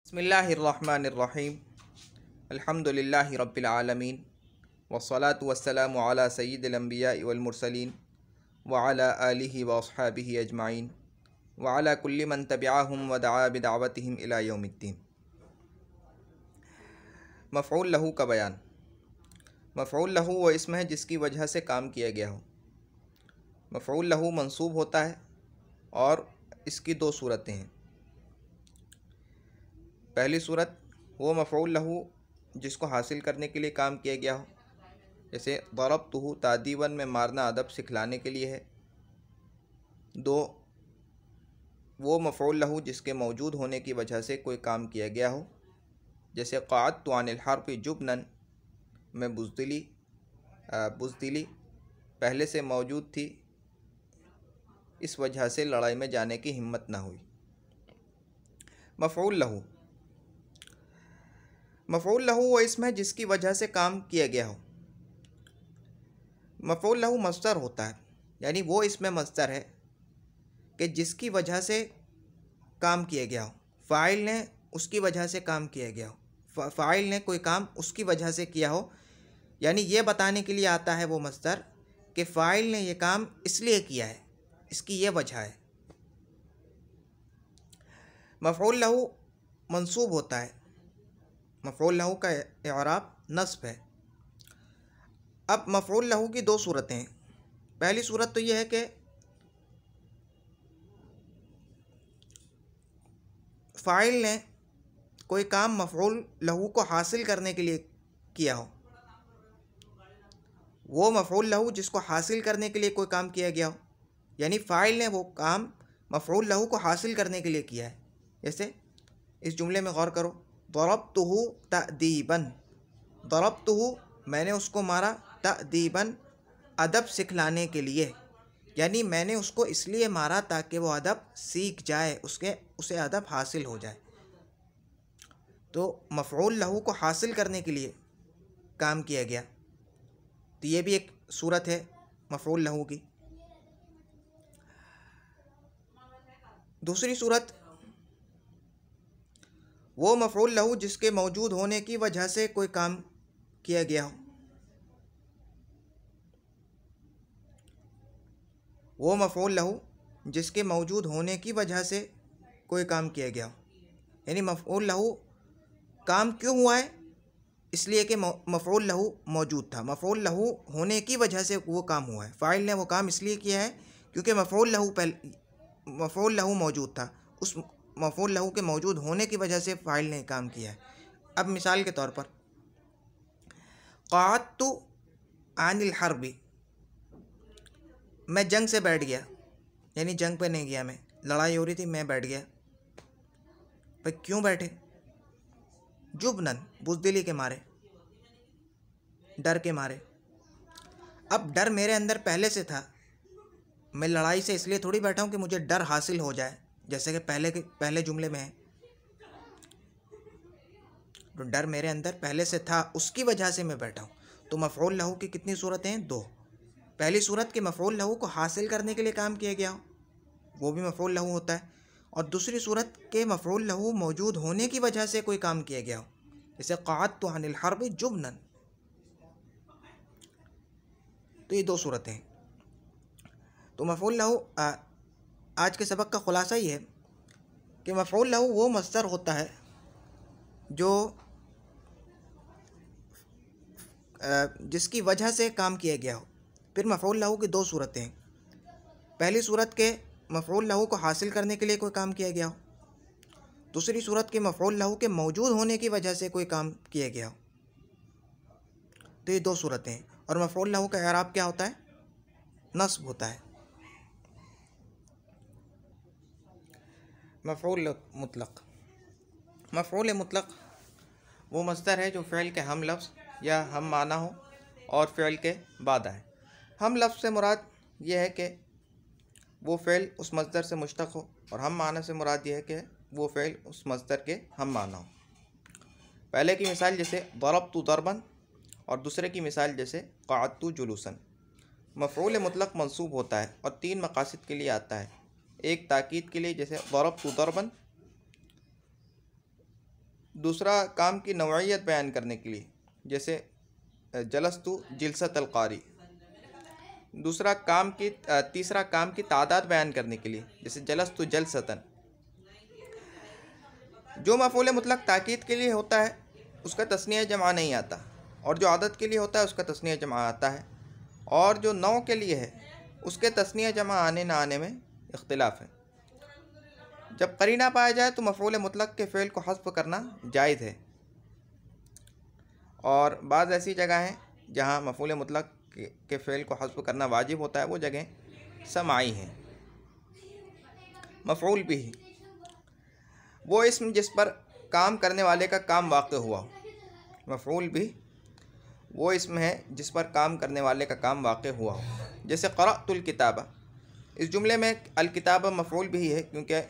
बिस्मिल्लाहिर्रहमानिर्रहीम अल्हम्दुलिल्लाहि रब्बिल आलमीन वस्सलातु वस्सलामु अला सय्यिदिल अंबियाइ वल मुरसलीन व अला आलिहि व अस्हाबिहि अजमाइन व अला कुल्ली मन तबिअहुम व दआ बिदअवतिहिम इला यौमिद्दीन। मफ़ऊल लहू का बयान। मफ़ऊल लहू वो इसम है जिसकी वजह से काम किया गया हो। मफ़ऊल लहू मंसूब होता है और इसकी दो सूरतें हैं। पहली सूरत वो मफ़ऊल लहू जिसको हासिल करने के लिए काम किया गया हो, जैसे ज़रबतुहु तादीबन में मारना अदब सिखलाने के लिए है। दो वो मफ़ऊल लहू जिसके मौजूद होने की वजह से कोई काम किया गया हो, जैसे क़अदतु अनिल हर्फ़ि जुबनन में बुज़दिली पहले से मौजूद थी, इस वजह से लड़ाई में जाने की हिम्मत ना हुई। मफ़ऊल लहू वो इसम है जिसकी वजह से काम किया गया हो। मफ़ऊल लहू मस्दर होता है, यानी वो इसमें मस्दर है कि जिसकी वजह से काम किया गया हो। फ़ाइल ने उसकी वजह से काम किया गया हो, फ़ाइल ने कोई काम उसकी वजह से किया हो, यानी ये बताने के लिए आता है वो मस्दर कि फ़ाइल ने ये काम इसलिए किया है, इसकी ये वजह है। मफ़ऊल लहू मंसूब होता है। मफ़ऊल लहू का इराब नस्ब है। अब मफ़ऊल लहू की दो सूरतें हैं। पहली सूरत तो यह है कि फ़ाइल ने कोई काम मफ़ऊल लहू को हासिल करने के लिए किया हो। वो मफ़ऊल लहू जिसको हासिल करने के लिए कोई काम किया गया हो, यानी फ़ाइल ने वो काम मफ़ऊल लहू को हासिल करने के लिए किया है। जैसे इस जुमले में गौर करो, ज़रबतुहु तअदीबन। ज़रबतुहु मैंने उसको मारा, तअदीबन अदब सिखलाने के लिए, यानी मैंने उसको इसलिए मारा ताकि वो अदब सीख जाए, उसे अदब हासिल हो जाए। तो मफ़ऊल लहू को हासिल करने के लिए काम किया गया, तो ये भी एक सूरत है मफ़ऊल लहू की। दूसरी सूरत वो मफ़ऊल लहू जिसके मौजूद होने की वजह से कोई काम किया गया हो। वो मफ़ऊल लहू जिसके मौजूद होने की वजह से कोई काम किया गया हो, यानी मफ़ऊल लहू काम क्यों हुआ है, इसलिए कि मफ़ऊल लहू मौजूद था। मफ़ऊल लहू होने की वजह से वो काम हुआ है। फ़ाइल ने वो काम इसलिए किया है क्योंकि मफ़ऊल लहू मौजूद था। उस मफ़ऊल लहू के मौजूद होने की वजह से फ़ाइल ने काम किया है। अब मिसाल के तौर पर क़अदतु अनिल हर्बि, मैं जंग से बैठ गया, यानी जंग पे नहीं गया, मैं लड़ाई हो रही थी, मैं बैठ गया। भाई क्यों बैठे? जुबनन बुज़दिली के मारे, डर के मारे। अब डर मेरे अंदर पहले से था, मैं लड़ाई से इसलिए थोड़ी बैठा हूँ कि मुझे डर हासिल हो जाए, जैसे कि पहले जुमले में है। तो डर मेरे अंदर पहले से था, उसकी वजह से मैं बैठा हूँ। तो मफ़ऊल लहू की कितनी सूरतें हैं? दो। पहली सूरत के मफ़ऊल लहू को हासिल करने के लिए काम किया गया हो, वो भी मफ़ऊल लहू होता है। और दूसरी सूरत के मफ़ऊल लहू मौजूद होने की वजह से कोई काम किया गया हो, जैसे क़अदतु अनिल हर्बि जुबनन। तो ये दो सूरतें हैं। तो मफ़ऊल लहू आज के सबक का ख़ुलासा ये है कि मफ़ऊल लहू वो मस्दर होता है जो जिसकी वजह से काम किया गया हो। फिर मफ़ऊल लहू की दो सूरतें हैं। पहली सूरत के मफ़ऊल लहू को हासिल करने के लिए कोई काम किया गया हो। दूसरी सूरत के मफ़ऊल लहू के मौजूद होने की वजह से कोई काम किया गया हो। तो ये दो सूरतें हैं। और मफ़ऊल लहू का इराब क्या होता है? नस्ब होता है। मफ़ऊल मुतलक़। मफ़ऊल मुतलक़ वो मस्दर है जो फ़िल के हम लफ्ज़ या हम माना हो और फ़िल के बाद आए। हम लफ्ज़ से मुराद ये है कि वो फ़िल उस मस्दर से मुश्तक़ हो, और हम माना से मुराद ये है कि वो फ़िल उस मस्दर के हम माना हो। पहले की मिसाल जैसे ज़रबतु ज़रबन, और दूसरे की मिसाल जैसे क़अदतु जुलूसन। मफ़ऊल मुतलक़ मंसूब होता है और तीन मक़ासिद के लिए आता है। एक ताकीद के लिए, जैसे ज़रबतु ज़रबन, दूसरा काम की नौइयत बयान करने के लिए, जैसे जलस्तु जिलसतल कारी। तीसरा काम की तादाद बयान करने के लिए, जैसे जलस्तु जलसतन। जो मफ़ऊल मुतलक ताकीद के लिए होता है उसका तस्निया जमा नहीं आता, और जो आदत के लिए होता है उसका तस्निया जमा आता है, और जो नौ के लिए है उसके तस्निया जमा आने ना आने में इख्तिलाफ है। जब करीना पाया जाए तो मफ़ऊल मुतलक के फ़ेल को हज़्फ़ करना जायज़ है, और बाज़ ऐसी जगह हैं जहाँ मफ़ऊल मुतलक के फ़ेल को हज़्फ़ करना वाजिब होता है, वो जगह समाई हैं। मफ़ऊल बिही वो इस्म जिस पर काम करने वाले का काम वाक़ हुआ हो। मफ़ऊल बिही वो इस्म है जिस पर काम करने वाले का काम वाक़ हुआ हो। जैसे क़रअतुल किताबा, इस जुमले में अल किताबा मफ़ऊल बिही है क्योंकि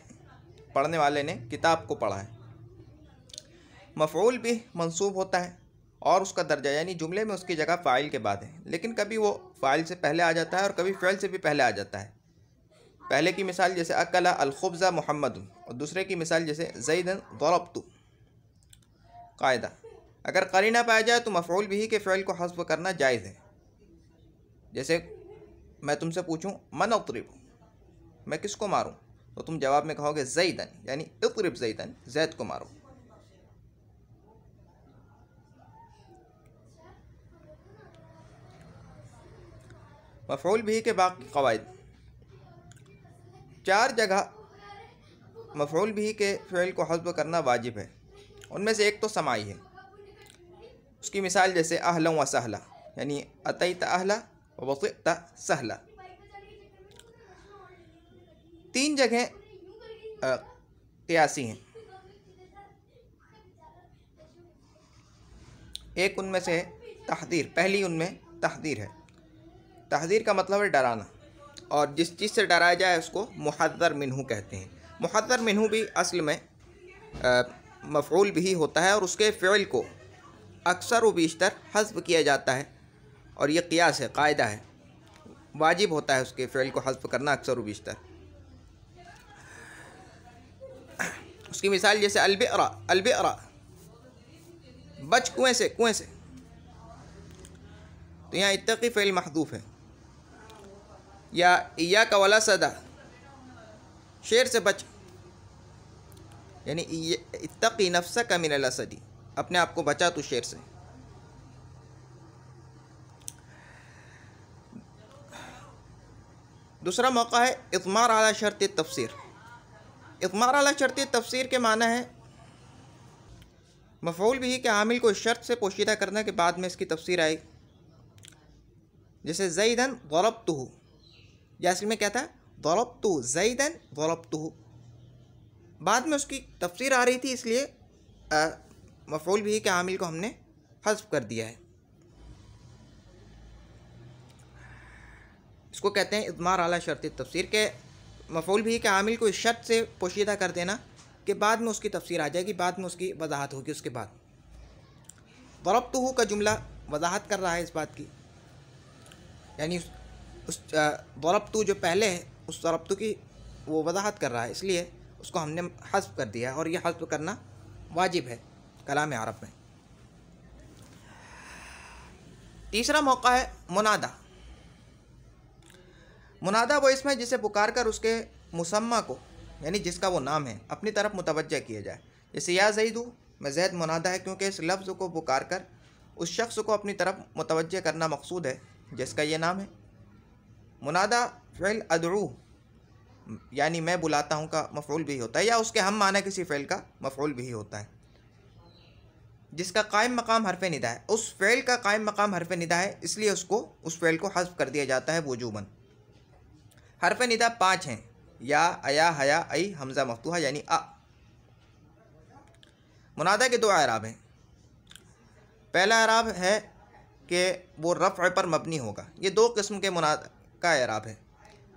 पढ़ने वाले ने किताब को पढ़ा है। मफ़ऊल बिही मंसूब होता है और उसका दर्जा यानी जुमले में उसकी जगह फ़ाइल के बाद है, लेकिन कभी वो फ़ाइल से पहले आ जाता है और कभी फ़ेल से भी पहले आ जाता है। पहले की मिसाल जैसे अकला अल खुब्ज़ा मुहम्मदुन, और दूसरे की मिसाल जैसे ज़ैदन ज़रबतु। कायदा, अगर करीना पाया जाए तो मफ़ऊल बिही के फ़ेल को हज़्फ़ करना जायज़ है। जैसे मैं तुमसे पूछूं मन अत्रिब, मैं किसको मारूं, तो तुम जवाब में कहोगे ज़ैदन, यानी इत्रिब ज़ैदन, ज़ैद को मारो। मफ़ऊल बिही के बाकी क़वाइद, 4 जगह मफ़ऊल बिही के फ़ेल को हज़्फ़ करना वाजिब है। उनमें से एक तो समाई है। उसकी मिसाल जैसे अहला व सहला, यानी अतैत अहला व वसित सहला। 3 जगह क़ियासी हैं। एक उनमें से तहदीर, पहली उनमें तहदीर है। तहदीर का मतलब है डराना, और जिस चीज़ से डराया जाए उसको मुहद्दर मिन्हू कहते हैं। मुहद्दर मिन्हू भी असल में मफ़ऊल बिही होता है, और उसके फ़िल को अक्सर व बेशतर हज़्फ़ किया जाता है, और ये क़ियास है, कायदा है, वाजिब होता है उसके फ़िल को हज़्फ़ करना अक्सर व बेशतर। उसकी मिसाल जैसे अलबिरा, अलबिरा बच कुएँ से, कुएँ से, तो यहाँ इत्तक़ी फ़िल महज़ूफ़ है। या इय्याका वला सदा, शेर से बच, यानी इत्तक़ी नफ्सका मिनल असदी, अपने आप को बचा तू शेर से। दूसरा मौका है इत्मार अला शर्त तफ़सीर। इत्मार अला शर्त तफ़सीर के माना है मफ़ऊल बिही के आमिल को शर्त से पोशीदा करने के बाद में इसकी तफ़सीर आई। जैसे ज़ैदन ज़रबतुहु, या असल में क्या था, ज़रबतु ज़ैदन ज़रबतुहु, बाद में उसकी तफ़सीर आ रही थी, इसलिए मफ़ऊल बिही के आमिल को हमने हज़्फ़ कर दिया है। इसको कहते हैं इत्मार अला शर्त तफ़सीर के मफ़ऊल बिही के आमिल को इस शर्त से पोशीदा कर देना कि बाद में उसकी तफ़सीर आ जाएगी, बाद में उसकी वजाहत होगी। उसके बाद ज़रबतुहु का जुमला वजाहत कर रहा है इस बात की, यानी उस ज़रबतु जो पहले है उस ज़रबतु की वो वजाहत कर रहा है, इसलिए उसको हमने हज़्फ़ कर दिया, और यह हज़्फ़ करना वाजिब है कलाम अरब में। तीसरा मौका है मुनादा। मुनादा वो इसमें जिसे पुकार कर उसके मुसम्मा को, यानी जिसका वो नाम है, अपनी तरफ मुतवज्जह किया जाए। जैसे या ज़ैदु, मैं ज़ैद मुनादा है क्योंकि इस लफ्ज़ को पुकार कर उस शख्स को अपनी तरफ मुतवज्जह करना मकसूद है जिसका ये नाम है। मुनादा फ़िल अदऊ, यानी मैं बुलाता हूँ का मफ़ऊल बिही होता है, या उसके हम माना किसी फ़िल का मफ़ऊल बिही होता है जिसका कायम मकाम हरफ़ निदा है। उस फ़िल का कायम मकाम हरफ़ निदा है, इसलिए उसको उस फ़िल को हज़्फ़ कर दिया जाता है वजूबन। हरफ़ निदा 5 हैं, या, अया, हया, आई, हमज़ा मफ्तूहा यानी अ। मुनादा के 2 एराब हैं। पहला एराब है कि वो रफ़्अ पर मबनी होगा। ये 2 किस्म के मुनादा का एराब है।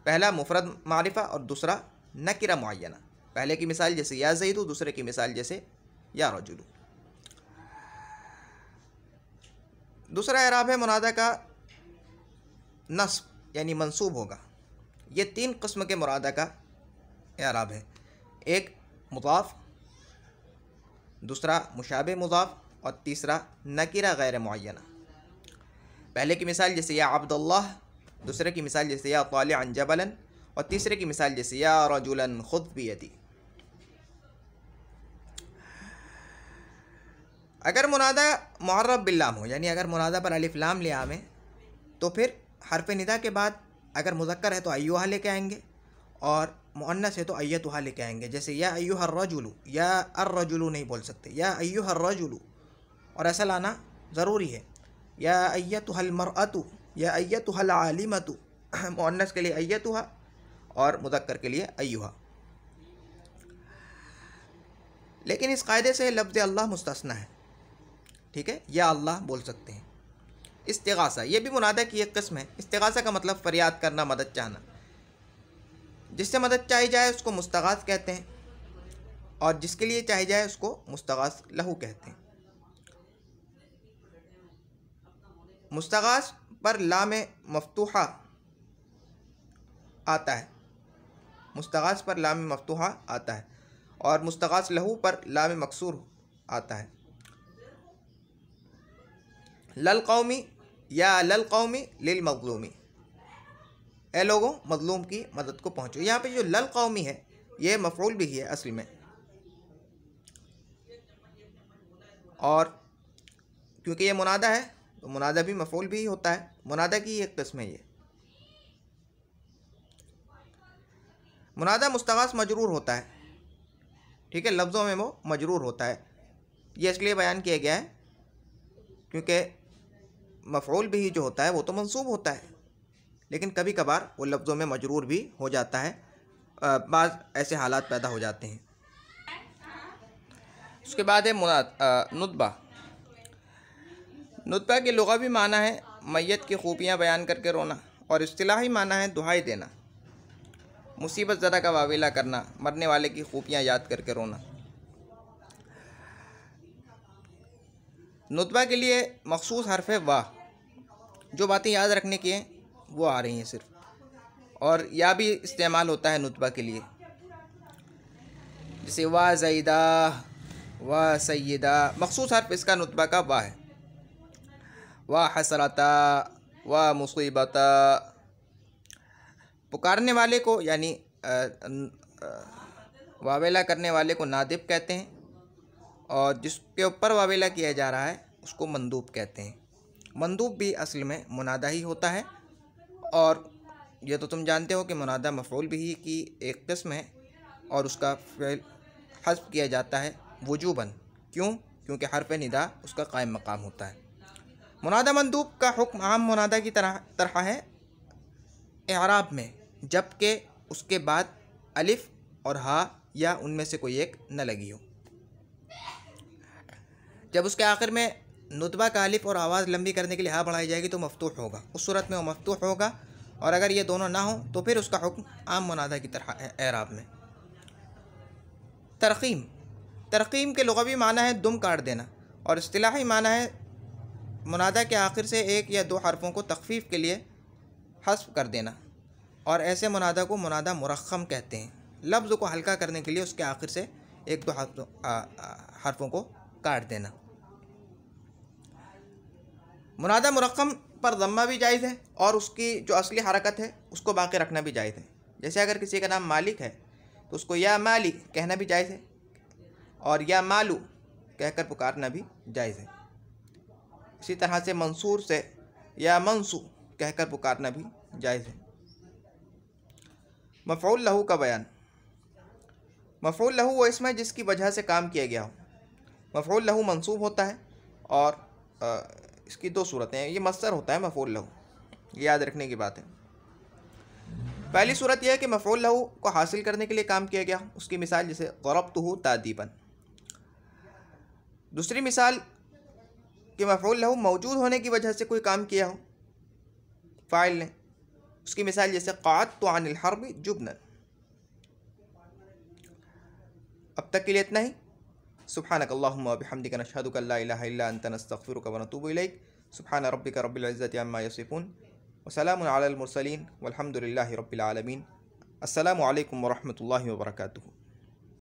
पहला मुफ़रद मारिफ़ा और दूसरा नकिरा मुअय्यना। पहले की मिसाल जैसे या ज़ैदु, दूसरे की मिसाल जैसे या रजुलु। दूसरा एराब है मुनादा का नस्ब, यानी मंसूब होगा। ये 3 किस्म के मुनादा का एराब है। एक मुज़ाफ़, दूसरा मुशाबे मुज़ाफ और तीसरा नकीरा गैर मुअय्यना। पहले की मिसाल जैसे या अब्दुल्लाह, दूसरे की मिसाल जैसे या तालिअन जबलन और तीसरे की मिसाल जैसे या रजुलन खुद बियदी। अगर मुनादा मुअर्रब बिल्लाम हो, यानी अगर मुनादा पर अलिफ लाम ले आवे तो फिर हरफ निदा के बाद अगर मुज़क्कर है तो अय्युहा लेके आएंगे और मुअन्नस है तो अय्यतुहा लेके आएंगे। जैसे या अय्युहर रजुलु, या अर्रजुलु नहीं बोल सकते, या अय्युहर रजुलु, और ऐसा लाना ज़रूरी है। या अय्यतुहल मरअतु, या अय्यतुहल आलिमतु, मुअन्नस के लिए अय्यतुहा और मुज़क्कर के लिए अय्युहा। लेकिन इस कायदे से लफ्ज़ अल्लाह मुस्तस्ना है, ठीक है, या अल्लाह बोल सकते हैं। इस्तिगासा, ये भी मुनादा की एक किस्म है। इस्तिगासा का मतलब फरियाद करना, मदद चाहना। जिससे मदद चाही जाए उसको मुस्तगास कहते हैं और जिसके लिए चाही जाए उसको मुस्तगास लहू कहते हैं। मुस्तगास पर लाम मफ्तूहा आता है, मुस्तगास पर लाम मफ्तूहा आता है और मुस्तगास लहू पर लाम मकसूर आता है। लल कौमी या लल कौमी लिल मज़लूमी, ए लोगों मज़लूम की मदद को पहुँचो। यहाँ पे जो लल कौमी है ये मफ़ऊल भी है असल में, और क्योंकि ये मुनादा है तो मुनादा भी मफ़ऊल भी होता है। मुनादा की एक किस्म है ये। मुनादा मुस्तगास मजरूर होता है, ठीक है, लफ्ज़ों में वो मजरूर होता है। ये इसलिए बयान किया गया है क्योंकि मफ़ऊल भी जो होता है वो तो मंसूब होता है, लेकिन कभी कभार वो लफ्ज़ों में मजरूर भी हो जाता है, बाज़ ऐसे हालात पैदा हो जाते हैं। उसके बाद है नुतबा। नुतबा के लुग़वी माना है मैयत की खूबियाँ बयान करके रोना और इस्तिलाही माना है दुहाई देना, मुसीबत ज़दा का वावेला करना, मरने वाले की खूबियाँ याद करके रोना। नुतबा के लिए मखसूस हरफ वाह, जो बातें याद रखने की हैं वो आ रही हैं सिर्फ, और या भी इस्तेमाल होता है नुतबा के लिए, जैसे वाह ज़ैदा, वाह सैयदा, मखसूस हर्फ इसका नुतबा का वाह है। वाह हसरता, वाह मुसीबता। पुकारने वाले को यानी वावेला करने वाले को नादिब कहते हैं और जिसके ऊपर वावेला किया जा रहा है उसको मंदूब कहते हैं। मंदूब भी असल में मुनादा ही होता है, और यह तो तुम जानते हो कि मुनादा मफ़ऊल भी की एक किस्म है और उसका फ़िल हज़्फ़ किया जाता है वुजूबन। क्यों? क्योंकि हर्फ़ निदा उसका कायम मकाम होता है। मुनादा मंदूब का हुक्म आम मुनादा की तरह है इराब में, जबकि उसके बाद अलिफ और हा या उनमें से कोई एक न लगी हो। जब उसके आखिर में नुतबा का अलिफ और आवाज़ लंबी करने के लिए हा बढ़ाई जाएगी तो मफ्तूह होगा, उस सूरत में वो मफ्तूह होगा, और अगर ये दोनों ना हो तो फिर उसका हुक्म आम मुनादा की तरह है एराब में। तरकीम, तरकीम के लुग़वी माना है दुम काट देना और इस्तिलाही माना है मुनादा के आखिर से एक या दो हरफों को तख़फ़ीफ़ के लिए हज़्फ़ कर देना, और ऐसे मुनादा को मुनादा मुरख़्ख़म कहते हैं। लफ्ज़ को हल्का करने के लिए उसके आखिर से एक दो हरफों को काट देना। मुनादा मुरक़्क़म पर ज़म्मा भी जायज़ है और उसकी जो असली हरकत है उसको बाक़ी रखना भी जायज़ है। जैसे अगर किसी का नाम मालिक है तो उसको या मालिक कहना भी जायज़ है और या मालू कहकर पुकारना भी जायज़ है। इसी तरह से मंसूर से या मंसू कहकर पुकारना भी जायज़ है। मफ़ऊल लहू का बयान। मफ़ऊल लहू वो इसम है जिसकी वजह से काम किया गया हो। मफ़ऊल लहू मंसूब होता है और इसकी दो सूरतें हैं। ये मस्दर होता है मफ़ऊल लहू, ये याद रखने की बात है। पहली सूरत यह है कि मफ़ऊल लहू को हासिल करने के लिए काम किया गया, उसकी मिसाल जैसे ज़रबतुहु तादीबन। दूसरी मिसाल कि मफ़ऊल लहू मौजूद होने की वजह से कोई काम किया हो फ़ाइल ने, उसकी मिसाल जैसे क़अदतु अनिल हर्बि जुबनन। अब तक के लिए इतना ही। सुब्हानकल्लाहुम्मा व बिहम्दिका नशहदु अन ला इलाहा इल्ला अंता नस्तग़फिरुका व नतूबु इलैक। सुब्हान रब्बिका रब्बिल इज़्ज़ति अम्मा यसिफ़ून व सलामुन अलल मुरसलीन वल्हम्दुलिल्लाहि रब्बिल आलमीन। अस्सलामु अलैकुम व रहमतुल्लाहि व बरकातुहू।